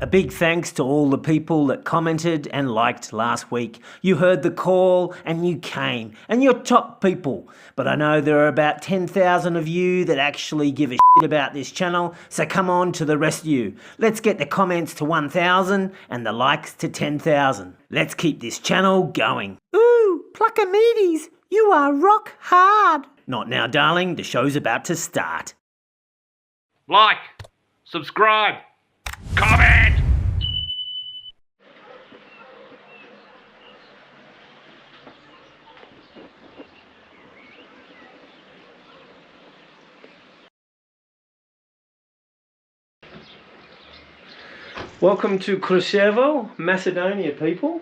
A big thanks to all the people that commented and liked last week. You heard the call and you came, and you're top people. But I know there are about 10,000 of you that actually give a shit about this channel, so come on to the rest of you. Let's get the comments to 1,000 and the likes to 10,000. Let's keep this channel going. Ooh, Pluckamedes, you are rock hard. Not now, darling, the show's about to start. Like, subscribe, comment! Welcome to Kruševo, Macedonia, people.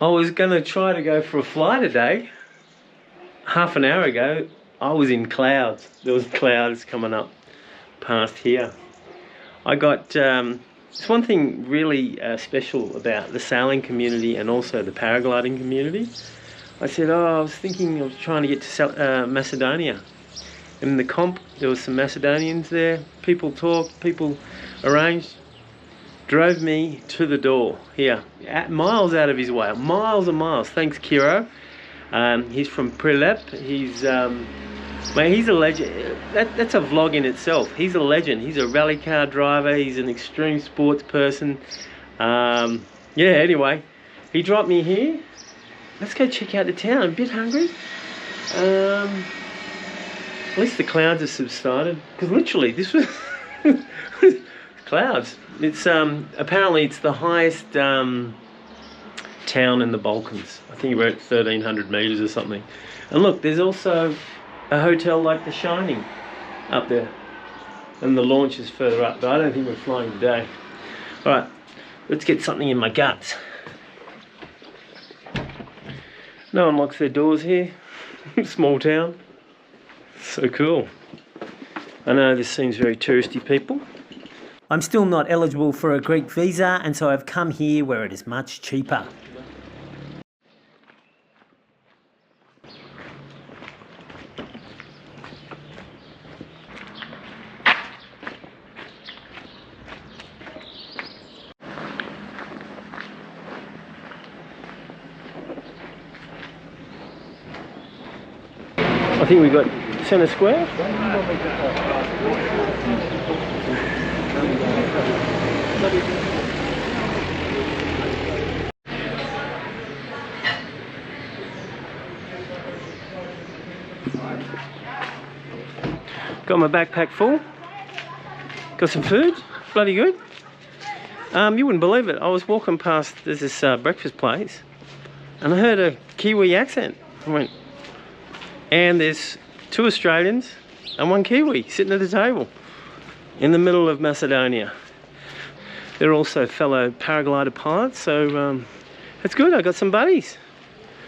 I was going to try to go for a fly today. Half an hour ago, I was in clouds. There was clouds coming up past here. I got, it's one thing really special about the sailing community and also the paragliding community. I said, I was thinking of trying to get to Macedonia. In the comp, there was some Macedonians there. People talked, people arranged. Drove me to the door here, miles out of his way, miles and miles. Thanks, Kiro. He's from Phillip. He's a legend. That's a vlog in itself. He's a legend. He's a rally car driver. He's an extreme sports person. Yeah, anyway, he dropped me here. Let's go check out the town. I'm a bit hungry. At least the clouds have subsided. Because literally, this was clouds. It's apparently it's the highest town in the Balkans. I think we're at 1,300 meters or something. And look, there's also a hotel like The Shining up there, and the launch is further up, but I don't think we're flying today. All right, let's get something in my guts. No one locks their doors here. Small town. So cool. I know this seems very touristy, people. I'm still not eligible for a Greek visa, and so I've come here where it is much cheaper. I think we've got Centre Square. Got my backpack full. Got some food. Bloody good. You wouldn't believe it. I was walking past, there's this breakfast place, and I heard a Kiwi accent. I went, and there's 2 Australians and 1 Kiwi sitting at the table in the middle of Macedonia. They're also fellow paraglider pilots, so that's good. I got some buddies.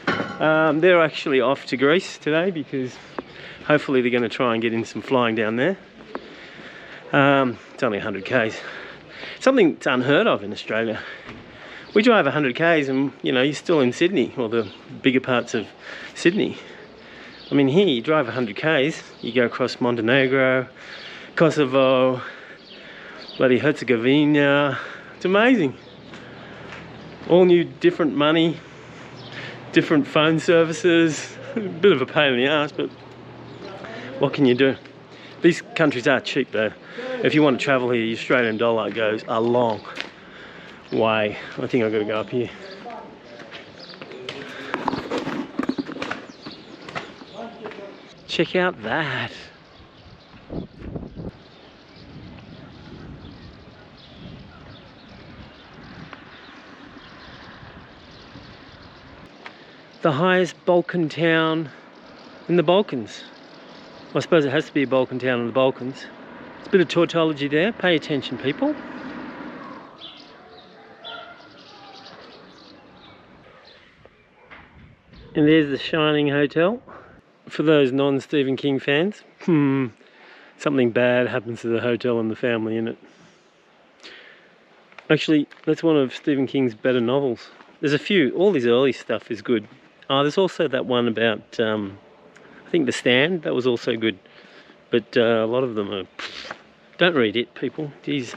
They're actually off to Greece today because hopefully they're going to try and get in some flying down there. It's only 100 k's. Something that's unheard of in Australia. We drive 100 k's and, you know, you're still in Sydney, or the bigger parts of Sydney. I mean, here you drive 100 k's, you go across Montenegro, Kosovo, bloody Herzegovina. It's amazing. All new, different money, different phone services. A bit of a pain in the ass, but what can you do? These countries are cheap though. If you want to travel here, the Australian dollar goes a long way. I think I've got to go up here. Check out that. The highest Balkan town in the Balkans. I suppose it has to be a Balkan town in the Balkans. It's a bit of tautology there. Pay attention, people. And there's the Shining Hotel. For those non-Stephen King fans, something bad happens to the hotel and the family in it. Actually, that's one of Stephen King's better novels. There's a few, all his early stuff is good. There's also that one about, I think The Stand, that was also good. But a lot of them are, don't read it, people, jeez.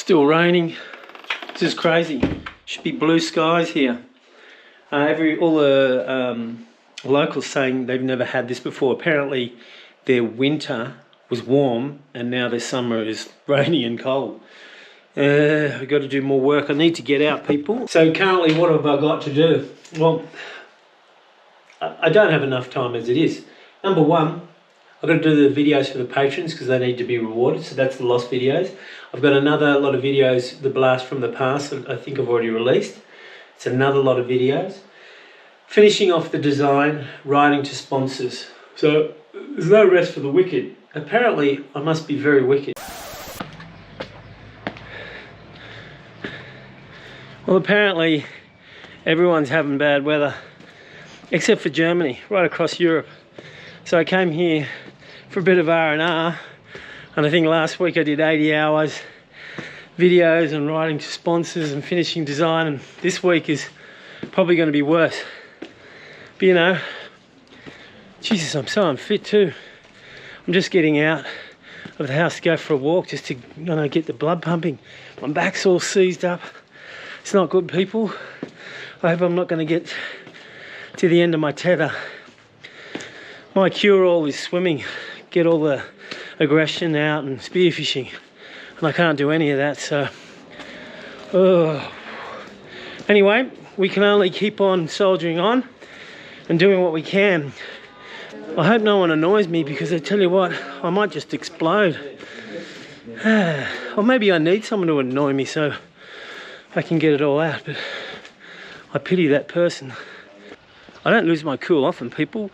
Still raining. This is crazy. Should be blue skies here. All the locals saying they've never had this before. Apparently their winter was warm and now their summer is rainy and cold. I've got to do more work. I need to get out, people. So currently, what have I got to do? Well, I don't have enough time as it is. Number one, I've got to do the videos for the patrons because they need to be rewarded. So that's the lost videos. I've got another lot of videos, the blast from the past, that I think I've already released. It's another lot of videos. Finishing off the design, writing to sponsors. So there's no rest for the wicked. Apparently, I must be very wicked. Well, apparently everyone's having bad weather, except for Germany, right across Europe. So I came here for a bit of R&R, and I think last week I did 80 hours videos and writing to sponsors and finishing design, and this week is probably going to be worse. But you know, Jesus, I'm so unfit too. I'm just getting out of the house to go for a walk just to, you know, get the blood pumping. My back's all seized up. It's not good, people. I hope I'm not going to get to the end of my tether. My cure-all is swimming. Get all the aggression out and spearfishing. And I can't do any of that, so... Anyway, we can only keep on soldiering on and doing what we can. I hope no one annoys me, because I tell you what, I might just explode. Or maybe I need someone to annoy me so I can get it all out, but I pity that person. I don't lose my cool often, people,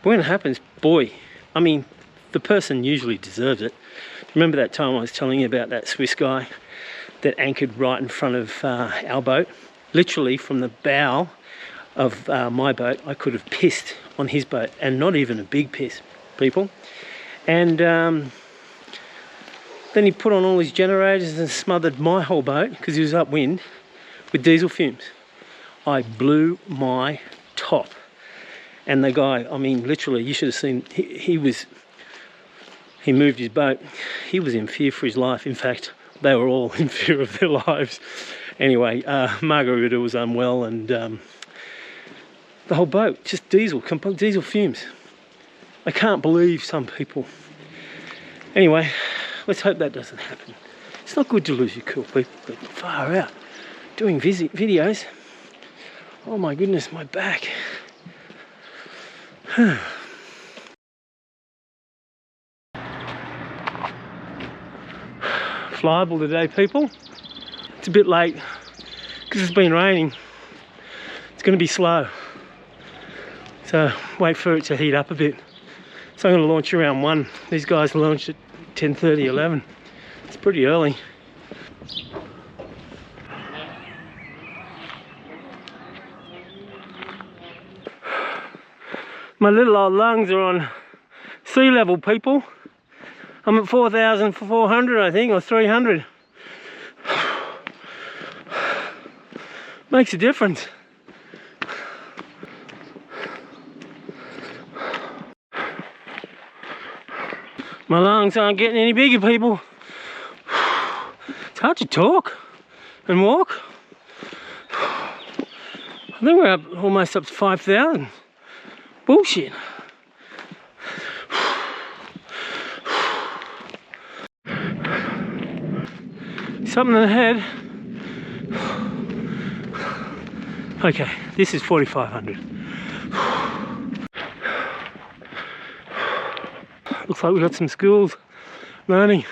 but when it happens, boy, I mean, the person usually deserves it. Remember that time I was telling you about that Swiss guy that anchored right in front of our boat? Literally from the bow of my boat, I could have pissed on his boat, and not even a big piss, people. And then he put on all his generators and smothered my whole boat because he was upwind with diesel fumes. I blew my top. And the guy, I mean, literally, you should have seen, he moved his boat. He was in fear for his life. In fact, they were all in fear of their lives. Anyway, Margarita was unwell, and the whole boat, just diesel fumes. I can't believe some people. Anyway, let's hope that doesn't happen. It's not good to lose your cool, people, but far out. Doing videos. Oh my goodness, my back. Flyable today, people. It's a bit late because it's been raining. It's going to be slow. So wait for it to heat up a bit. So I'm going to launch around 1. These guys launched at 10:30, 11. It's pretty early. My little old lungs are on sea level, people. I'm at 4,400, I think, or 300. Makes a difference. My lungs aren't getting any bigger, people. It's hard to talk and walk. I think we're almost up to 5,000. Bullshit. Something ahead. Okay, this is 4,500. Looks like we've got some schools learning.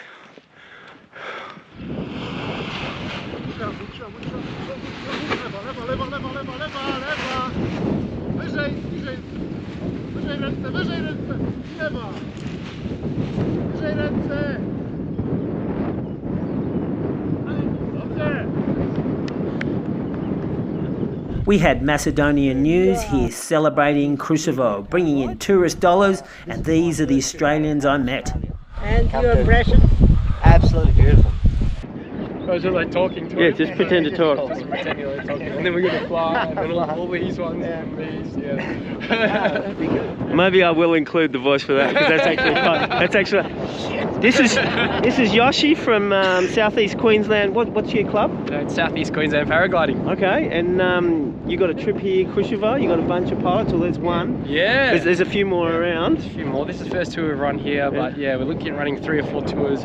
We had Macedonian news here celebrating Krusevo, bringing in tourist dollars, and these are the Australians I met. And your impression? Absolutely beautiful. I was just like talking to Yeah, him. just pretend to talk. Just pretending like talking. And then we're going to fly, and then all these ones and these, yeah. Maybe I will include the voice for that, because that's actually fun. That's actually. This is Yoshi from southeast Queensland. What's your club? It's Southeast Queensland Paragliding. Okay, and you got a trip here, Kruševo. You got a bunch of pilots, or there's one? Yeah. There's a few more around. A few more. This is the first tour we've run here, but yeah, we're looking at running 3 or 4 tours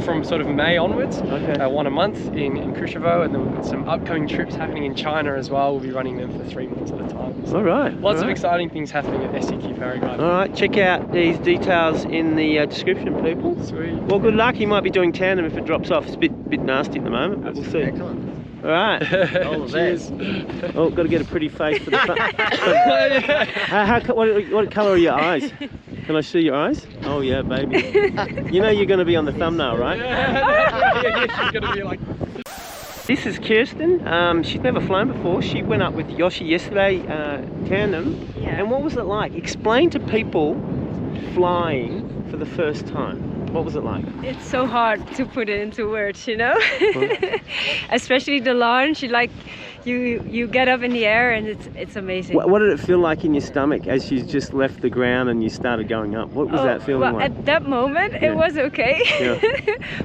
from sort of May onwards. Okay. One a month in Kruševo, and then we've got some upcoming trips happening in China as well. We'll be running them for 3 months at a time. So All right. lots of exciting things happening at SEQ Paragliding. All right, check out these details in the description, people. Sweet. Well, good luck. You might be doing tandem if it drops off. It's a bit nasty at the moment, but we'll see. Excellent. All right. All the best. Oh, got to get a pretty face for the front. What colour are your eyes? Can I see your eyes? Oh yeah, baby. You know you're going to be on the thumbnail, right? Yeah, she's gonna be like. This is Kirsten. She's never flown before. She went up with Yoshi yesterday, tandem. Yeah. And what was it like? Explain to people flying for the first time. What was it like? It's so hard to put it into words, you know? Especially the launch, you get up in the air and it's amazing. What did it feel like in your stomach as you just left the ground and you started going up? What was that feeling like? At that moment, it was okay. Yeah.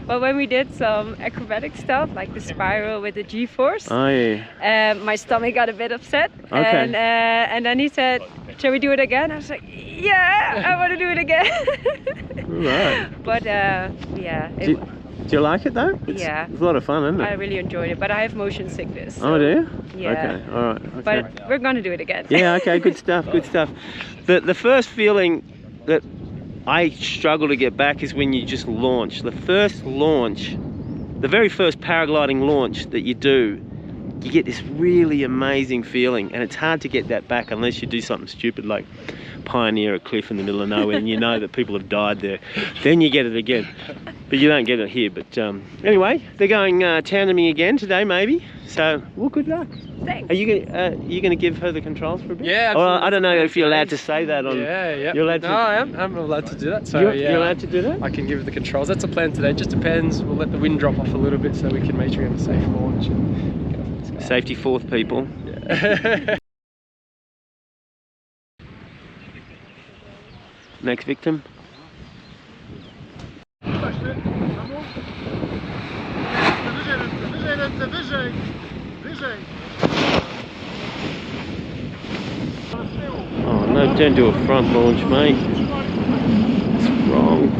But when we did some acrobatic stuff, like the spiral with the G-force, Oh yeah. my stomach got a bit upset. Okay. And then he said, shall we do it again? I was like, yeah, I want to do it again. Right. But yeah. Do you like it though? Yeah. It's a lot of fun, isn't it? I really enjoyed it, but I have motion sickness. Oh, do you? Yeah. Okay, all right. Okay. But we're gonna do it again. Yeah, okay, good stuff, good stuff. The first feeling that I struggle to get back is when you just launch. The first launch, the very first paragliding launch that you do, you get this really amazing feeling, and it's hard to get that back unless you do something stupid like pioneer a cliff in the middle of nowhere and you know that people have died there. Then you get it again, but you don't get it here. But anyway, they're going tandeming again today, maybe. So, well, good luck. Thanks. Are you gonna give her the controls for a bit? Yeah, Or, absolutely. I don't know if you're allowed to say that on. Yeah. You're allowed to. No, I'm allowed to do that. So You're, yeah, you're allowed to do that. I can give it the controls. That's the plan today. It just depends. We'll let the wind drop off a little bit so we can make sure we have a safe launch. And get off the sky. Safety fourth, people. Yeah. Next victim. Oh no, don't do a front launch, mate. It's wrong.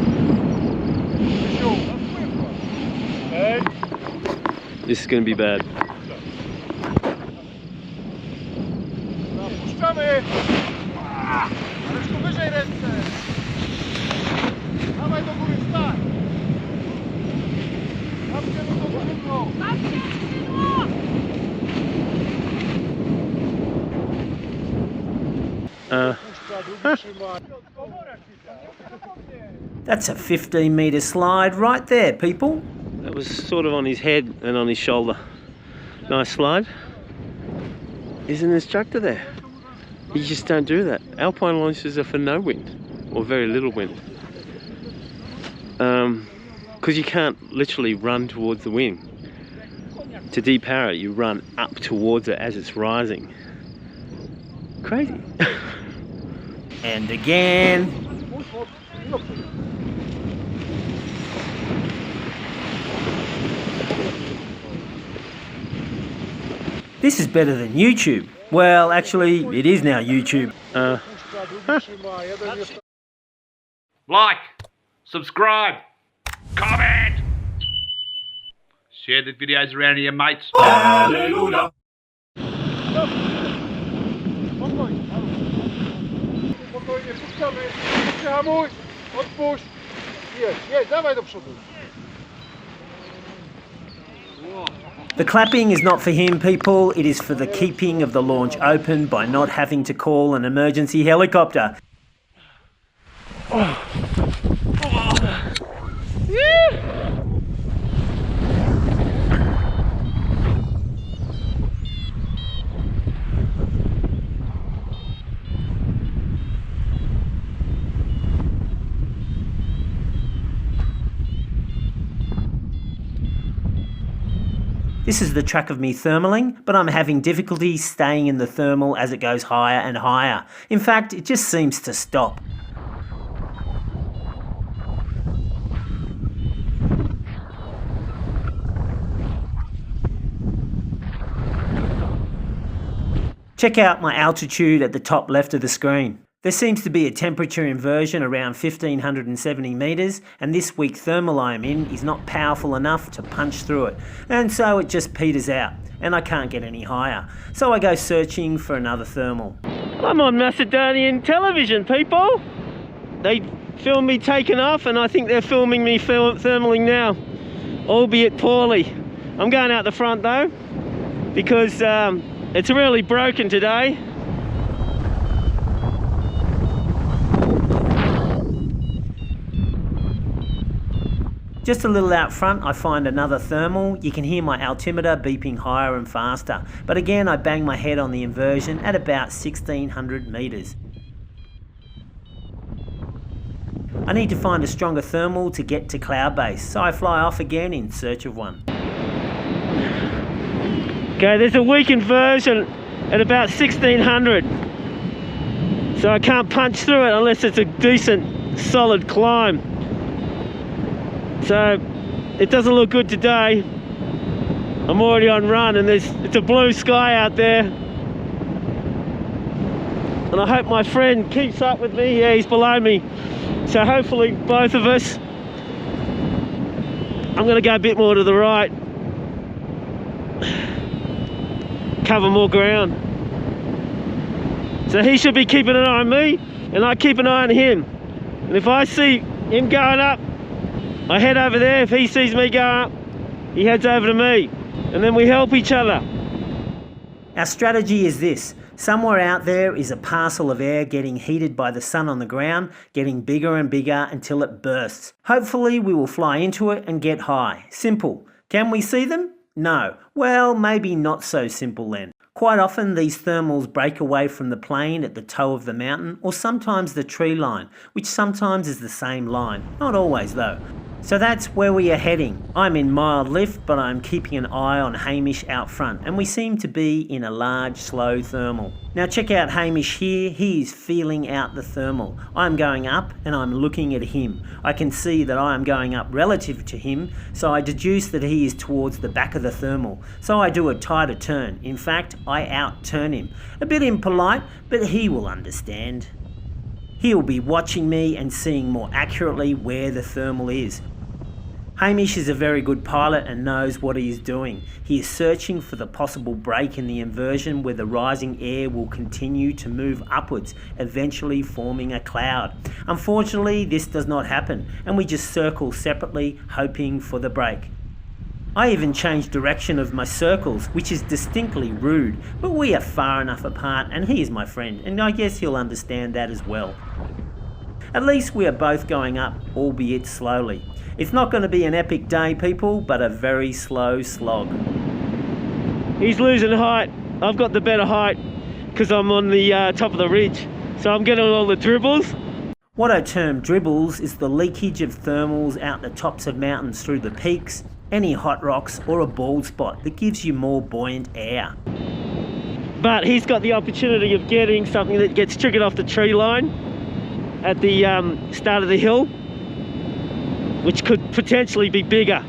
This is going to be bad. That's a 15-metre slide right there, people. That was sort of on his head and on his shoulder. Nice slide. There's an instructor there. You just don't do that. Alpine launches are for no wind, or very little wind. Because you can't literally run towards the wind. To de-para, you run up towards it as it's rising. Crazy. And again. This is better than YouTube. Well, actually, it is now YouTube. Like, subscribe, comment, share the videos around to your mates. Hallelujah. The clapping is not for him, people. It is for the keeping of the launch open by not having to call an emergency helicopter. This is the track of me thermaling, but I'm having difficulty staying in the thermal as it goes higher and higher. In fact, it just seems to stop. Check out my altitude at the top left of the screen. There seems to be a temperature inversion around 1570 metres, and this weak thermal I am in is not powerful enough to punch through it, and so it just peters out, and I can't get any higher. So I go searching for another thermal. I'm on Macedonian television, people. They filmed me taking off, and I think they're filming me thermaling now, albeit poorly. I'm going out the front though, because it's really broken today. Just a little out front, I find another thermal. You can hear my altimeter beeping higher and faster, but again I bang my head on the inversion at about 1600 metres. I need to find a stronger thermal to get to cloud base, so I fly off again in search of one. Okay, there's a weak inversion at about 1600, so I can't punch through it unless it's a decent solid climb. So it doesn't look good today. I'm already on run, and it's a blue sky out there, and I hope my friend keeps up with me. Yeah, he's below me, so hopefully both of us. I'm going to go a bit more to the right, cover more ground. So he should be keeping an eye on me, and I keep an eye on him. And if I see him going up, I head over there. If he sees me going up, he heads over to me, and then we help each other. Our strategy is this. Somewhere out there is a parcel of air getting heated by the sun on the ground, getting bigger and bigger until it bursts. Hopefully we will fly into it and get high. Simple. Can we see them? No. Well, maybe not so simple then. Quite often these thermals break away from the plane at the toe of the mountain, or sometimes the tree line, which sometimes is the same line. Not always though. So that's where we are heading. I'm in mild lift, but I'm keeping an eye on Hamish out front, and we seem to be in a large, slow thermal. Now check out Hamish here. He is feeling out the thermal. I'm going up and I'm looking at him. I can see that I am going up relative to him, so I deduce that he is towards the back of the thermal. So I do a tighter turn. In fact, I out-turn him. A bit impolite, but he will understand. He'll be watching me and seeing more accurately where the thermal is. Hamish is a very good pilot and knows what he is doing. He is searching for the possible break in the inversion where the rising air will continue to move upwards, eventually forming a cloud. Unfortunately, this does not happen, and we just circle separately, hoping for the break. I even changed direction of my circles, which is distinctly rude, but we are far enough apart, and he is my friend, and I guess he'll understand that as well. At least we are both going up, albeit slowly. It's not going to be an epic day, people, but a very slow slog. He's losing height. I've got the better height because I'm on the top of the ridge, so I'm getting all the dribbles. What I term dribbles is the leakage of thermals out the tops of mountains through the peaks, any hot rocks, or a bald spot that gives you more buoyant air. But he's got the opportunity of getting something that gets triggered off the tree line at the start of the hill, which could potentially be bigger.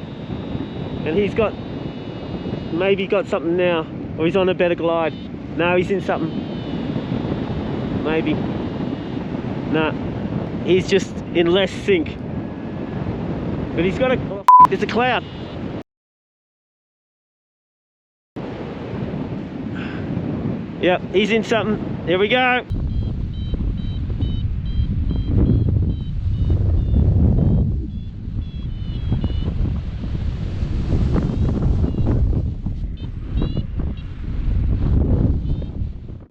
And he's got, maybe got something now, or he's on a better glide. No, he's in something. Maybe. No, he's just in less sync. But he's got a, oh, there's a cloud. Yep, he's in something. There we go.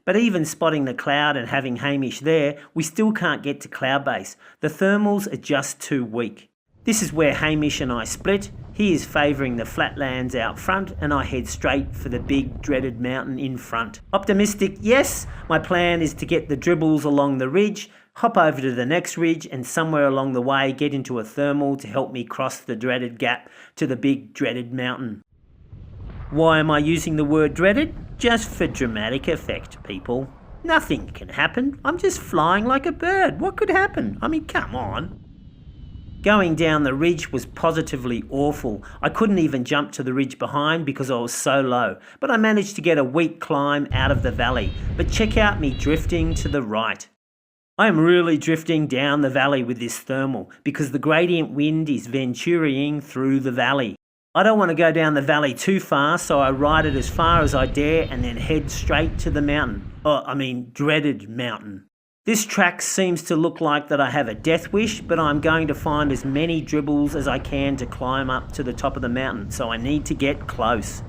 But even spotting the cloud and having Hamish there, we still can't get to cloud base. The thermals are just too weak. This is where Hamish and I split. He is favouring the flatlands out front, and I head straight for the big dreaded mountain in front. Optimistic, yes. My plan is to get the dribbles along the ridge, hop over to the next ridge, and somewhere along the way get into a thermal to help me cross the dreaded gap to the big dreaded mountain. Why am I using the word dreaded? Just for dramatic effect, people. Nothing can happen. I'm just flying like a bird. What could happen? I mean, come on. Going down the ridge was positively awful. I couldn't even jump to the ridge behind because I was so low, but I managed to get a weak climb out of the valley. But check out me drifting to the right. I am really drifting down the valley with this thermal because the gradient wind is venturiing through the valley. I don't want to go down the valley too far, so I ride it as far as I dare and then head straight to the mountain. Dreaded mountain. This track seems to look like that I have a death wish, but I'm going to find as many dribbles as I can to climb up to the top of the mountain, so I need to get close.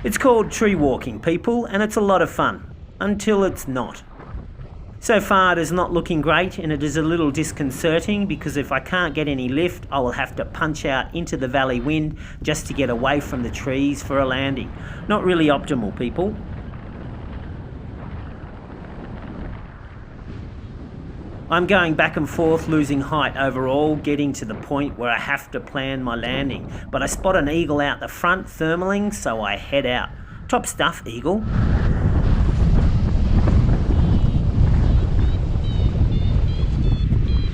It's called tree walking, people, and it's a lot of fun, until it's not. So far it is not looking great, and it is a little disconcerting because if I can't get any lift, I will have to punch out into the valley wind just to get away from the trees for a landing. Not really optimal, people. I'm going back and forth, losing height overall, getting to the point where I have to plan my landing. But I spot an eagle out the front thermaling, so I head out. Top stuff, eagle.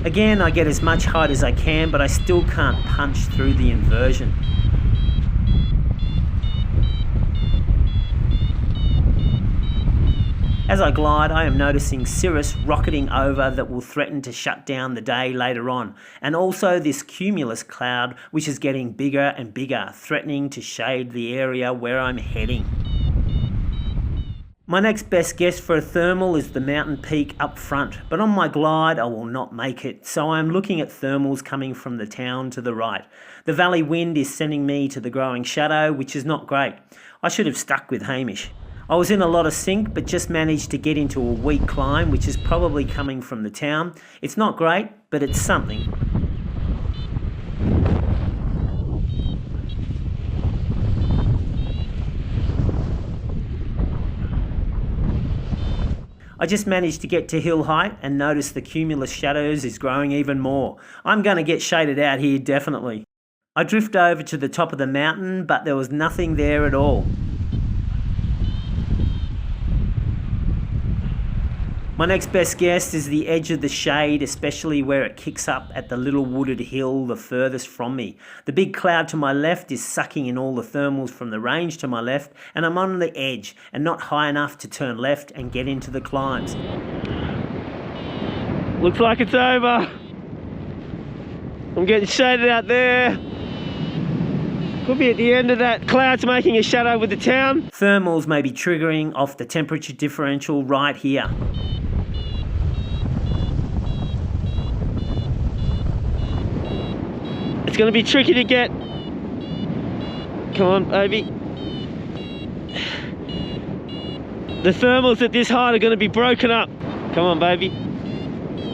Again, I get as much height as I can, but I still can't punch through the inversion. As I glide, I am noticing cirrus rocketing over that will threaten to shut down the day later on, and also this cumulus cloud which is getting bigger and bigger, threatening to shade the area where I'm heading. My next best guess for a thermal is the mountain peak up front, but on my glide I will not make it, so I am looking at thermals coming from the town to the right. The valley wind is sending me to the growing shadow, which is not great. I should have stuck with Hamish. I was in a lot of sync, but just managed to get into a weak climb, which is probably coming from the town. It's not great, but it's something. I just managed to get to hill height and notice the cumulus shadows is growing even more. I'm going to get shaded out here, definitely. I drift over to the top of the mountain, but there was nothing there at all. My next best guess is the edge of the shade, especially where it kicks up at the little wooded hill the furthest from me. The big cloud to my left is sucking in all the thermals from the range to my left, and I'm on the edge and not high enough to turn left and get into the climbs. Looks like it's over. I'm getting shaded out there. Could be at the end of that cloud's making a shadow with the town. Thermals may be triggering off the temperature differential right here. It's going to be tricky to get. Come on, baby. The thermals at this height are going to be broken up. Come on, baby.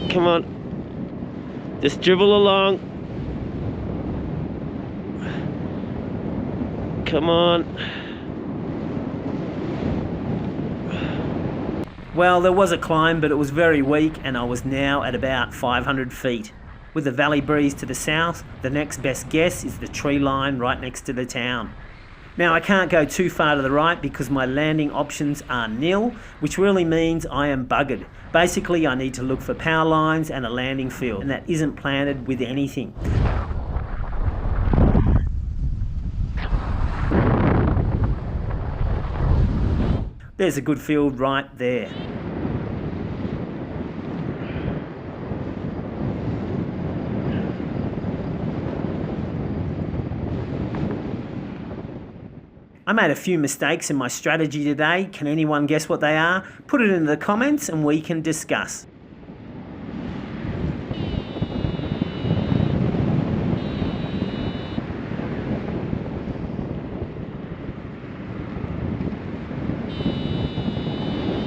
Come on. Just dribble along. Come on. Well, there was a climb, but it was very weak, and I was now at about 500 feet. With the valley breeze to the south, the next best guess is the tree line right next to the town. Now I can't go too far to the right because my landing options are nil, which really means I am buggered. Basically, I need to look for power lines and a landing field, and that isn't planted with anything. There's a good field right there. I made a few mistakes in my strategy today. Can anyone guess what they are? Put it in the comments and we can discuss.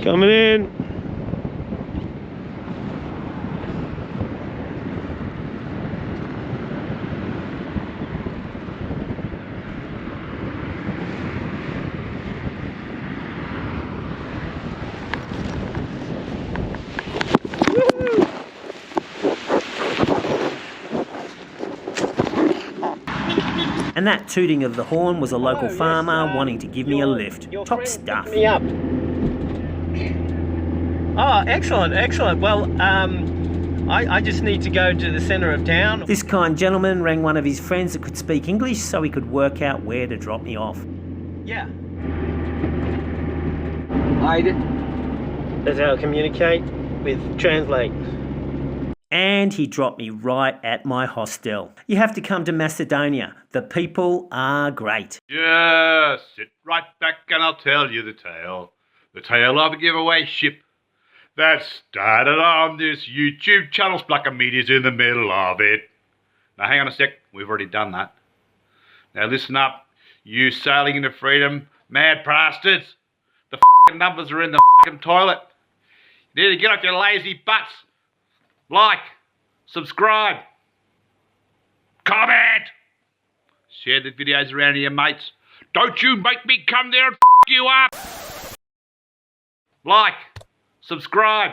Coming in. And that tooting of the horn was a local farmer wanting to give me a lift. Top stuff. Me up. Oh, excellent, excellent. Well, I just need to go to the centre of town. This kind gentleman rang one of his friends that could speak English so he could work out where to drop me off. Yeah. Hide. That's how I communicate with Translate. And he dropped me right at my hostel. You have to come to Macedonia. The people are great. Just sit right back and I'll tell you the tale. The tale of a giveaway ship that started on this YouTube channel. Splackamedia's in the middle of it. Now hang on a sec, we've already done that. Now listen up, you sailing into freedom, mad bastards. The f***ing numbers are in the f***ing toilet. You need to get off your lazy butts. Like, subscribe, comment, share the videos around to your mates. Don't you make me come there and f*** you up. Like, subscribe.